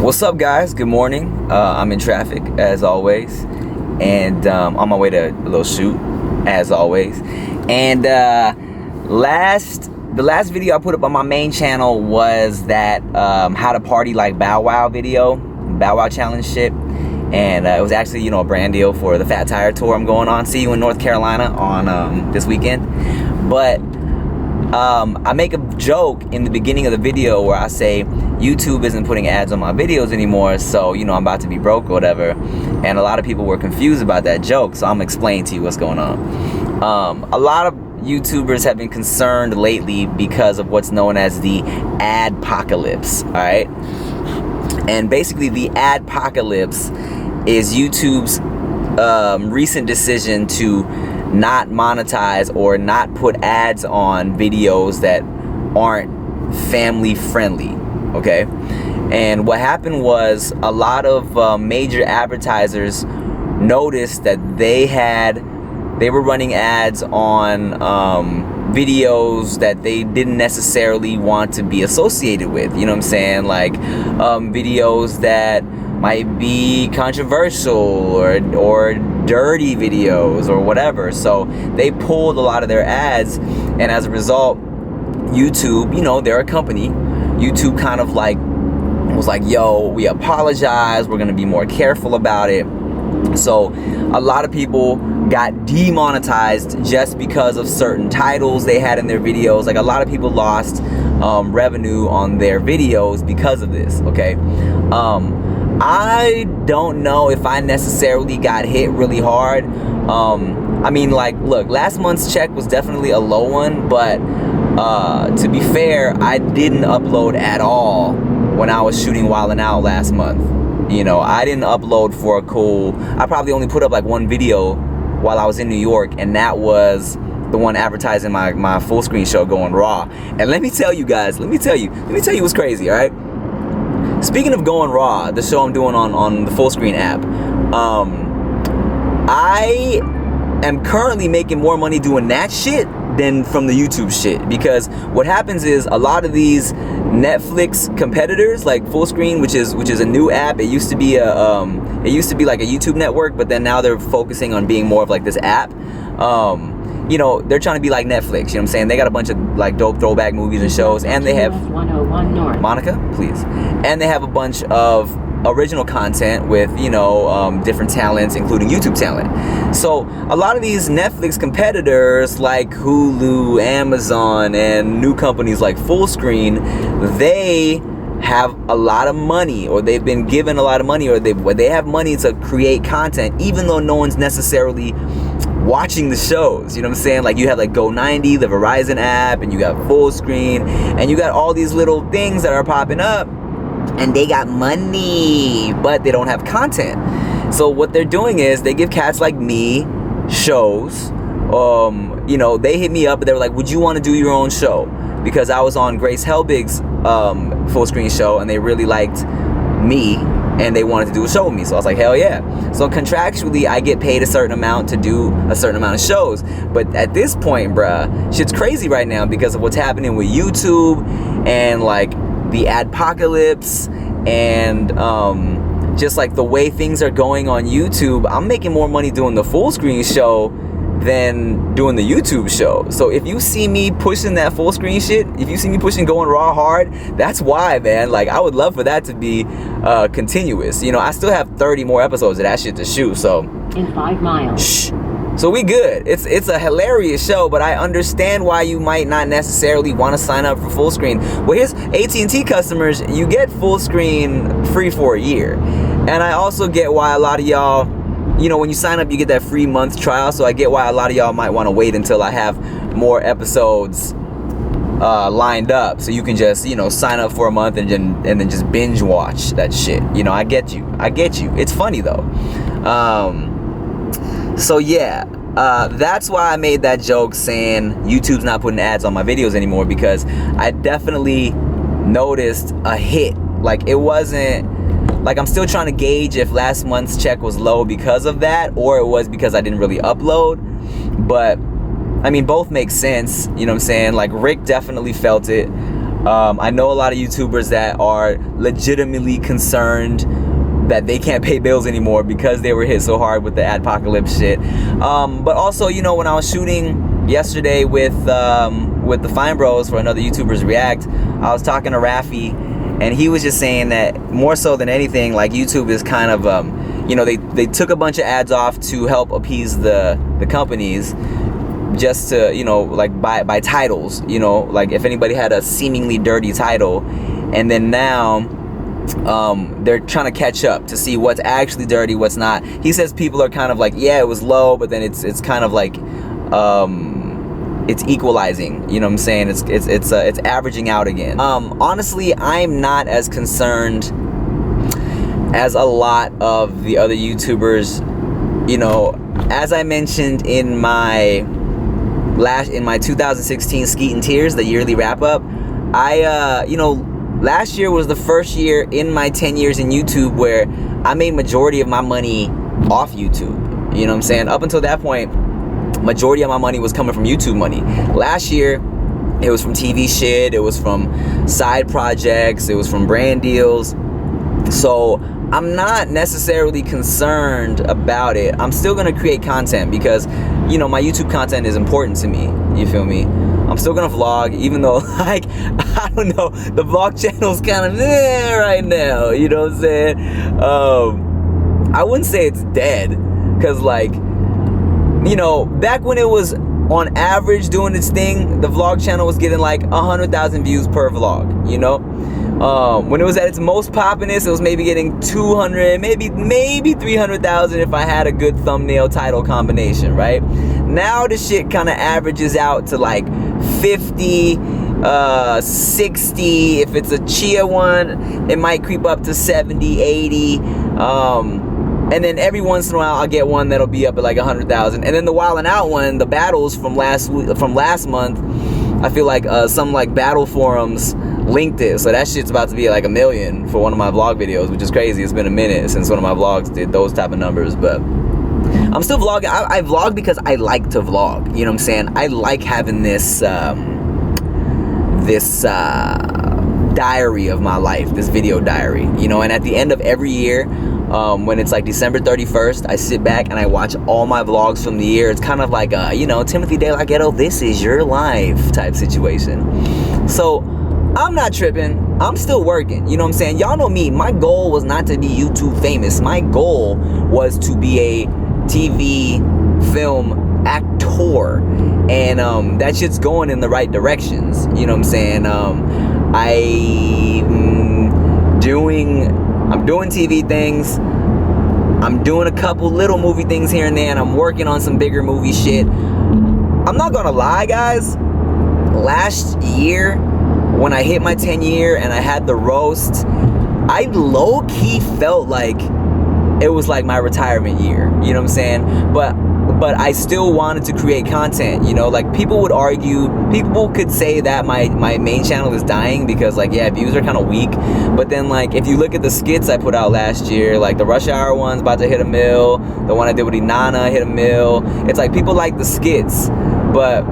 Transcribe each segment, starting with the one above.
What's up, guys? Good morning. I'm in traffic as always, and on my way to a little shoot as always. And the last video I put up on my main channel was that how to party like Bow Wow video, Bow Wow challenge shit. And it was actually, a brand deal for the Fat Tire tour I'm going on. See you in North Carolina on this weekend. But I make a joke in the beginning of the video where I say YouTube isn't putting ads on my videos anymore, so I'm about to be broke or whatever. And a lot of people were confused about that joke, so I'm explaining to you what's going on. A lot of YouTubers have been concerned lately because of what's known as the adpocalypse, all right? And basically the adpocalypse is YouTube's recent decision to not monetize or not put ads on videos that aren't family friendly, okay? And what happened was a lot of major advertisers noticed that they were running ads on videos that they didn't necessarily want to be associated with, you know what I'm saying? Like videos that might be controversial or dirty videos or whatever. So they pulled a lot of their ads, and as a result, YouTube, they're a company. YouTube kind of was like, yo, we apologize, we're gonna be more careful about it. So a lot of people got demonetized just because of certain titles they had in their videos. Like a lot of people lost revenue on their videos because of this, okay? I don't know if I necessarily got hit really hard. Look, last month's check was definitely a low one, but to be fair, I didn't upload at all when I was shooting Wildin' Out last month. I didn't upload for I probably only put up like one video while I was in New York, and that was the one advertising my full screen show Going Raw. And let me tell you guys, let me tell you what's crazy, all right? Speaking of Going Raw, the show I'm doing on the full screen app, I am currently making more money doing that shit than from the YouTube shit, because what happens is a lot of these Netflix competitors, like Fullscreen, which is a new app. It used to be like a YouTube network, but then now they're focusing on being more of like this app. They're trying to be like Netflix, you know what I'm saying? They got a bunch of like dope throwback movies and shows, and they have 101 North. Monica, please. And they have a bunch of original content with, different talents, including YouTube talent. So a lot of these Netflix competitors like Hulu, Amazon, and new companies like Fullscreen, they have a lot of money, or they've been given a lot of money, or they have money to create content, even though no one's necessarily watching the shows. You know what I'm saying? Like you have like Go90, the Verizon app, and you got Fullscreen, and you got all these little things that are popping up, and they got money, but they don't have content. So what they're doing is they give cats like me shows. They hit me up, but they were like, would you want to do your own show? Because I was on Grace Helbig's full screen show, and they really liked me, and they wanted to do a show with me. So I was like, hell yeah. So contractually, I get paid a certain amount to do a certain amount of shows. But at this point, bruh, shit's crazy right now because of what's happening with YouTube and like the adpocalypse and just like the way things are going on YouTube. I'm making more money doing the full screen show than doing the YouTube show. So if you see me pushing that full screen shit, if you see me pushing Going Raw hard, that's why, man. Like I would love for that to be continuous. I still have 30 more episodes of that shit to shoot, so in 5 miles. Shh. So we good. It's a hilarious show, but I understand why you might not necessarily want to sign up for full screen. Well, here's AT&T customers, you get full screen free for a year. And I also get why a lot of y'all, when you sign up, you get that free month trial. So I get why a lot of y'all might want to wait until I have more episodes lined up, so you can just sign up for a month and then just binge watch that shit. I get you. It's funny though. So yeah, that's why I made that joke saying YouTube's not putting ads on my videos anymore, because I definitely noticed a hit. Like it wasn't like I'm still trying to gauge if last month's check was low because of that, or it was because I didn't really upload. But I mean, both make sense, you know what I'm saying? Like Rick definitely felt it. I know a lot of YouTubers that are legitimately concerned that they can't pay bills anymore because they were hit so hard with the adpocalypse shit. But also, you know, when I was shooting yesterday with the Fine Bros for another YouTubers React, I was talking to Rafi, and he was just saying that more so than anything, like, YouTube is kind of, you know, they took a bunch of ads off to help appease the companies, just to, you know, like by titles, you know, like if anybody had a seemingly dirty title, and then now they're trying to catch up to see what's actually dirty, what's not. He says people are kind of like, yeah, it was low, but then it's kind of like it's equalizing, you know what I'm saying? It's averaging out again. Honestly, I'm not as concerned as a lot of the other YouTubers. You know, as I mentioned in my 2016 Skeet and Tears, the yearly wrap up, you know, last year was the first year in my 10 years in YouTube where I made majority of my money off YouTube. You know what I'm saying? Up until that point, majority of my money was coming from YouTube money. Last year, it was from TV shit, it was from side projects, it was from brand deals. So I'm not necessarily concerned about it. I'm still gonna create content because, you know, my YouTube content is important to me. You feel me? I'm still gonna vlog, even though, like, I don't know, the vlog channel's kind of there right now. You know what I'm saying? I wouldn't say it's dead, because, like, you know, back when it was on average doing its thing, the vlog channel was getting like 100,000 views per vlog, you know? When it was at its most poppiness, it was maybe getting 200, maybe 300,000 if I had a good thumbnail title combination, right? Now the shit kind of averages out to like 50, 60. If it's a Chia one, it might creep up to 70, 80. And then every once in a while, I'll get one that'll be up at like 100,000. And then the Wildin' Out one, the battles from last month, I feel like some like battle forums linked it. So that shit's about to be like 1 million for one of my vlog videos, which is crazy. It's been a minute since one of my vlogs did those type of numbers, but I'm still vlogging. I vlog because I like to vlog. You know what I'm saying? I like having this diary of my life, this video diary, you know. And at the end of every year, when it's like December 31st, I sit back and I watch all my vlogs from the year. It's kind of like a, you know, Timothy De La Ghetto, this is your life type situation. So I'm not tripping. I'm still working. You know what I'm saying? Y'all know me. My goal was not to be YouTube famous. My goal was to be a TV film actor. And that shit's going in the right directions. You know what I'm saying? I'm doing TV things. I'm doing a couple little movie things here and there, and I'm working on some bigger movie shit. I'm not gonna lie, guys. Last year, when I hit my 10 year and I had the roast, I low-key felt like it was like my retirement year. You know what I'm saying? But I still wanted to create content, you know. Like, people would argue, people could say that my main channel is dying because, like, yeah, views are kind of weak. But then, like, if you look at the skits I put out last year, like the Rush Hour one's about to hit 1 mil, the one I did with Inanna hit 1 mil. It's like people like the skits, but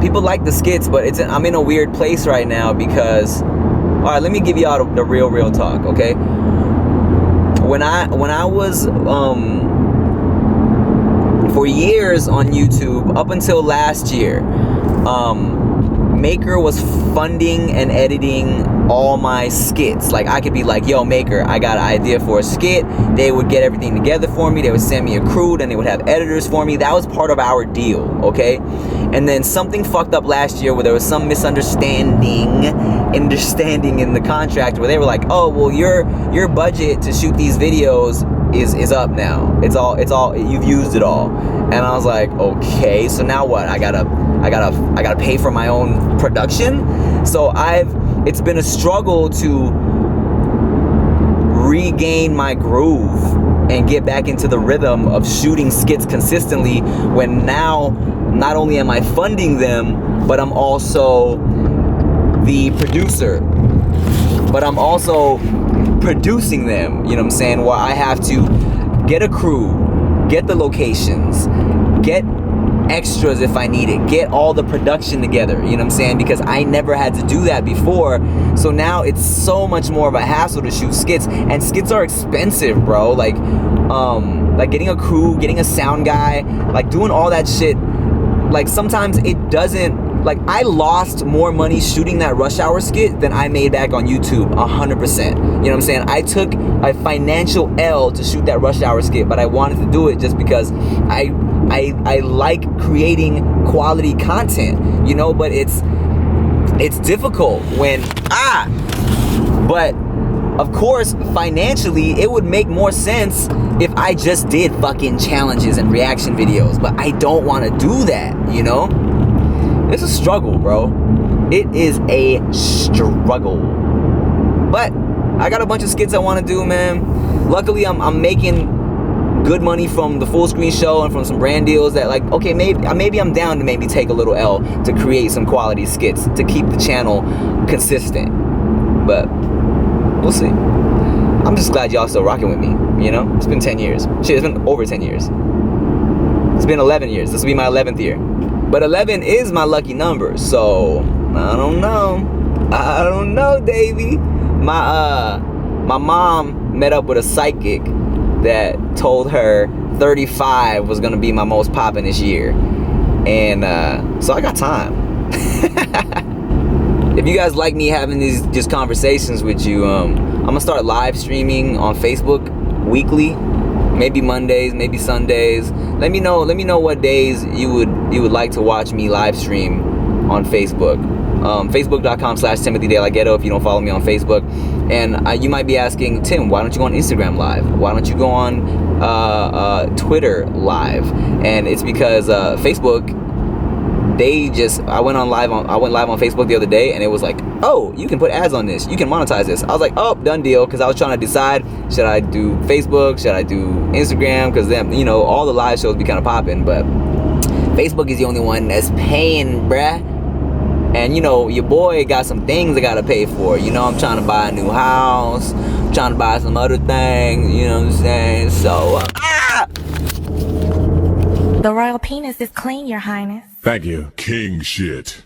people like the skits, but I'm in a weird place right now because, all right, let me give y'all the real talk, okay? When I was for years on YouTube, up until last year, Maker was funding and editing all my skits. Like, I could be like, yo, Maker, I got an idea for a skit. They would get everything together for me. They would send me a crew, and they would have editors for me. That was part of our deal, okay? And then something fucked up last year where there was some misunderstanding in the contract where they were like, oh, well, your budget to shoot these videos is up now. It's all you've used it all. And I was like, okay, so now what? I gotta pay for my own production. So it's been a struggle to regain my groove and get back into the rhythm of shooting skits consistently, when now not only am I funding them, but I'm also the producer, but I'm also producing them. You know what I'm saying? Where I have to get a crew, get the locations, get extras if I need it, get all the production together, you know what I'm saying? Because I never had to do that before. So now it's so much more of a hassle to shoot skits, and skits are expensive, bro. Like getting a crew, getting a sound guy, like doing all that shit. Like sometimes it doesn't, like I lost more money shooting that Rush Hour skit than I made back on YouTube, 100%. You know what I'm saying? I took a financial L to shoot that Rush Hour skit, but I wanted to do it just because I like creating quality content, you know, but it's difficult when, but of course, financially, it would make more sense if I just did fucking challenges and reaction videos, but I don't want to do that, you know? It's a struggle, bro. It is a struggle. But I got a bunch of skits I want to do, man. Luckily, I'm making good money from the Full Screen Show and from some brand deals that, like, okay, maybe I'm down to maybe take a little L to create some quality skits to keep the channel consistent. But we'll see. I'm just glad y'all still rocking with me, you know? It's been 10 years. Shit, it's been over 10 years. It's been 11 years. This will be my 11th year. But 11 is my lucky number, so I don't know, Davey. My mom met up with a psychic that told her 35 was gonna be my most poppin' this year. And so I got time. If you guys like me having these just conversations with you, I'm gonna start live streaming on Facebook weekly, maybe Mondays, maybe Sundays. Let me know what days you would like to watch me live stream on Facebook. Facebook.com/Timothy De La Ghetto if you don't follow me on Facebook. And you might be asking, Tim, why don't you go on Instagram Live? Why don't you go on Twitter Live? And it's because Facebook, I went live on Facebook the other day, and it was like, oh, you can put ads on this, you can monetize this. I was like, oh, done deal, because I was trying to decide, should I do Facebook, should I do Instagram, because then, you know, all the live shows be kind of popping, but Facebook is the only one that's paying, bruh. And you know, your boy got some things I gotta pay for. You know, I'm trying to buy a new house, I'm trying to buy some other things, you know what I'm saying? So, The royal penis is clean, Your Highness. Thank you. King shit.